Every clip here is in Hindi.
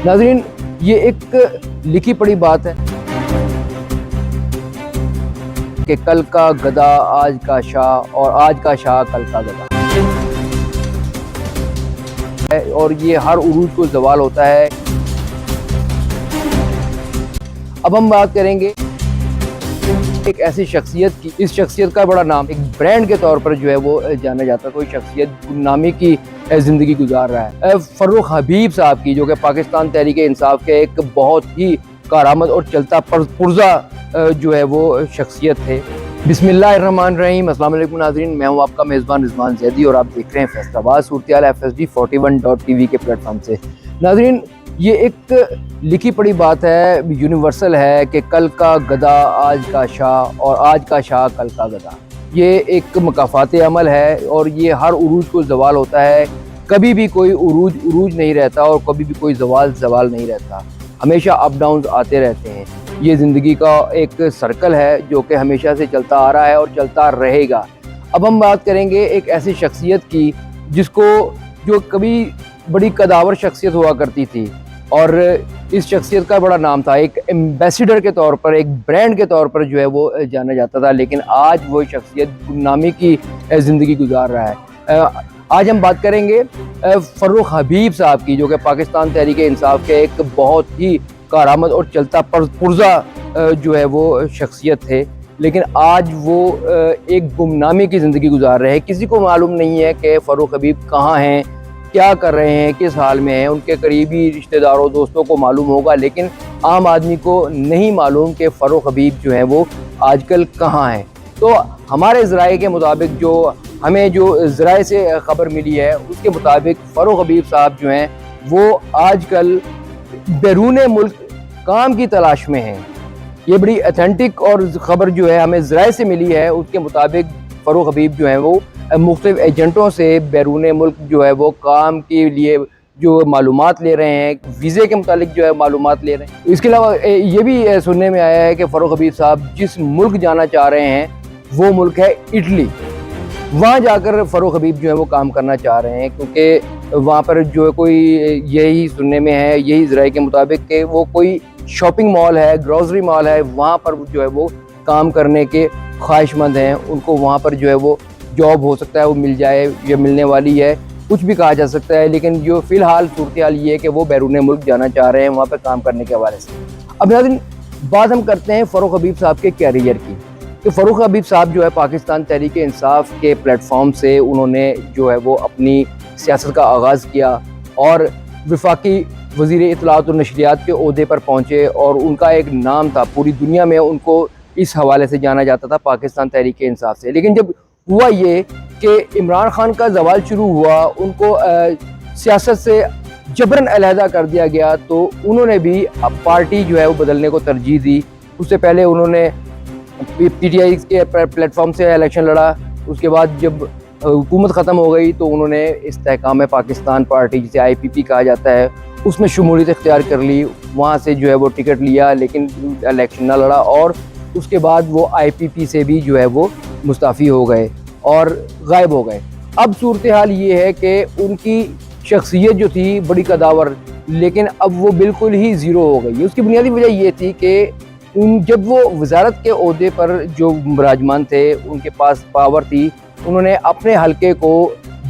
नाज़रीन, ये एक लिखी पड़ी बात है कि कल का गधा आज का शाह और आज का शाह कल का गधा, और ये हर उरूज को ज़वाल होता है। अब हम बात करेंगे एक ऐसी शख्सियत की, इस शख्सियत का बड़ा नाम एक ब्रांड के तौर पर जो है वो जाना जाता है। कोई शख्सियत गुमनामी की ज़िंदगी गुजार रहा है। फ़र्रुख हबीब साहब की, जो कि पाकिस्तान तहरीक इंसाफ के एक बहुत ही कारामद और चलता पुर्जा जो है वो शख्सियत थे। बिस्मिल्लाहिर्रहमानिर्रहीम। अस्सलाम वालेकुम नाज़रीन, मैं हूँ आपका मेज़बान रिजवान ज़ैदी और आप देख रहे हैं फैसलाबाद सूरत-ए-हाल FSD 41.tv के प्लेटफॉर्म से। नाज़रीन, ये एक लिखी पड़ी बात है, यूनिवर्सल है कि कल का गधा आज का शाह और आज का शाह कल का गधा। ये एक मकाफ़ात अमल है और ये हर उरूज को ज़वाल होता है। कभी भी कोई उरूज नहीं रहता और कभी भी कोई ज़वाल नहीं रहता। हमेशा अप डाउन आते रहते हैं। ये ज़िंदगी का एक सर्कल है जो कि हमेशा से चलता आ रहा है और चलता रहेगा। अब हम बात करेंगे एक ऐसी शख्सियत की जो कभी बड़ी कदावर शख्सियत हुआ करती थी और इस शख्सियत का बड़ा नाम था। एक एम्बेसडर के तौर पर, एक ब्रांड के तौर पर जो है वो जाना जाता था, लेकिन आज वो शख्सियत गुमनामी की ज़िंदगी गुजार रहा है। आज हम बात करेंगे फ़र्रुख हबीब साहब की, जो कि पाकिस्तान तहरीक इंसाफ के एक बहुत ही कारामद और चलता पुर्जा जो है वो शख्सियत थे, लेकिन आज वो एक गुमनामी की ज़िंदगी गुजार रहे हैं। किसी को मालूम नहीं है कि फ़र्रुख हबीब कहाँ हैं, क्या कर रहे हैं, किस हाल में हैं। उनके करीबी रिश्तेदारों दोस्तों को मालूम होगा, लेकिन आम आदमी को नहीं मालूम कि फ़र्रुख हबीब जो हैं वो आजकल कहाँ हैं। तो हमारे ज़राए के मुताबिक, जो हमें जो ज़राए से ख़बर मिली है, उसके मुताबिक फ़र्रुख हबीब साहब जो हैं वो आजकल बैरून मुल्क काम की तलाश में हैं। ये बड़ी ऑथेंटिक और ख़बर जो है हमें ज़राए से मिली है। उसके मुताबिक फ़र्रुख हबीब जो हैं वो मुख्तलिफ एजेंटों से बैरून मुल्क जो है वो काम के लिए जो मालूमात ले रहे हैं, वीज़े के मुतालिक जो है मालूमात ले रहे हैं। इसके अलावा ये भी सुनने में आया है कि फ़र्रुख हबीब साहब जिस मुल्क जाना चाह रहे हैं वो मुल्क है इटली। वहाँ जाकर फ़र्रुख हबीब जो है वो काम करना चाह रहे हैं, क्योंकि वहाँ पर जो है कोई, यही सुनने में है, यही ज़राए के मुताबिक कि वो कोई शॉपिंग मॉल है, ग्रोसरी मॉल है, वहाँ पर जो है वो काम करने के ख्वाहिशमंद हैं। उनको वहाँ पर जो है वो जॉब हो सकता है वो मिल जाए या मिलने वाली है, कुछ भी कहा जा सकता है, लेकिन जो फ़िलहाल सूरत हाल ये है कि वो बैरून मुल्क जाना चाह रहे हैं वहाँ पर काम करने के हवाले से। अब नाज़रीन, बात हम करते हैं फ़र्रुख हबीब साहब के कैरियर की। तो फ़र्रुख हबीब साहब जो है पाकिस्तान तहरीक इंसाफ के प्लेटफॉर्म से उन्होंने जो है वो अपनी सियासत का आगाज़ किया और वफाकी वज़ीर इत्तलात और नशरियात के ओहदे पर पहुँचे और उनका एक नाम था, पूरी दुनिया में उनको इस हवाले से जाना जाता था, पाकिस्तान तहरीक इंसाफ से। लेकिन जब हुआ ये कि इमरान खान का ज़वाल शुरू हुआ, उनको सियासत से जबरन अलहदा कर दिया गया, तो उन्होंने भी अब पार्टी जो है वो बदलने को तरजीह दी। उससे पहले उन्होंने PTI के प्लेटफॉर्म से इलेक्शन लड़ा। उसके बाद जब हुकूमत ख़त्म हो गई तो उन्होंने इस्तेहकाम पाकिस्तान पार्टी, जिसे IPP कहा जाता है, उसमें शमूलियत इख्तियार कर ली। वहाँ से जो है वो टिकट लिया, लेकिन इलेक्शन ना लड़ा और उसके बाद वो IPP से भी जो है वो मुस्ताफ़ी हो गए और गायब हो गए। अब सूरत हाल ये है कि उनकी शख्सियत जो थी बड़ी कदावर, लेकिन अब वो बिल्कुल ही ज़ीरो हो गई। उसकी बुनियादी वजह ये थी कि जब वो वजारत के ओहदे पर जो विराजमान थे, उनके पास पावर थी, उन्होंने अपने हलके को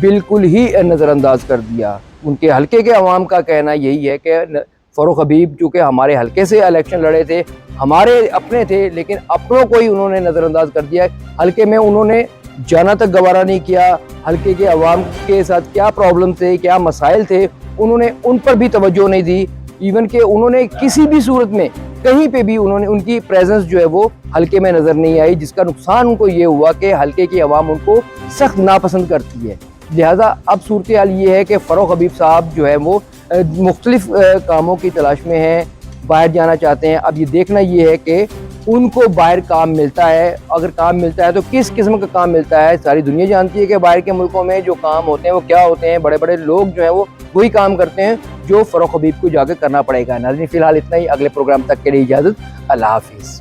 बिल्कुल ही नज़रअंदाज कर दिया। उनके हलके के अवाम का कहना यही है कि फ़र्रुख हबीब चूँकि हमारे हलके से इलेक्शन लड़े थे, हमारे अपने थे, लेकिन अपनों को ही उन्होंने नज़रअंदाज कर दिया। हलके में उन्होंने जाना तक गवारा नहीं किया। हलके के अवाम के साथ क्या प्रॉब्लम थे, क्या मसाइल थे, उन्होंने उन पर भी तवज्जो नहीं दी। इवन कि उन्होंने किसी भी सूरत में कहीं पे भी उनकी प्रेजेंस जो है वो हलके में नज़र नहीं आई, जिसका नुकसान उनको ये हुआ कि हलके की अवाम उनको सख्त नापसंद करती है। लिहाजा अब सूरत हाल ये है कि फ़र्रुख हबीब साहब जो है वो मुख्तलिफ कामों की तलाश में हैं, बाहर जाना चाहते हैं। अब ये देखना ये है कि उनको बाहर काम मिलता है, अगर काम मिलता है तो किस किस्म का काम मिलता है। सारी दुनिया जानती है कि बाहर के मुल्कों में जो काम होते हैं वो क्या होते हैं। बड़े बड़े लोग जो हैं वो वही काम करते हैं जो फ़र्रुख हबीब को जाकर करना पड़ेगा। नाज़रीन, फ़िलहाल इतना ही। अगले प्रोग्राम तक के लिए इजाज़त। अल्लाह हाफ़िज़।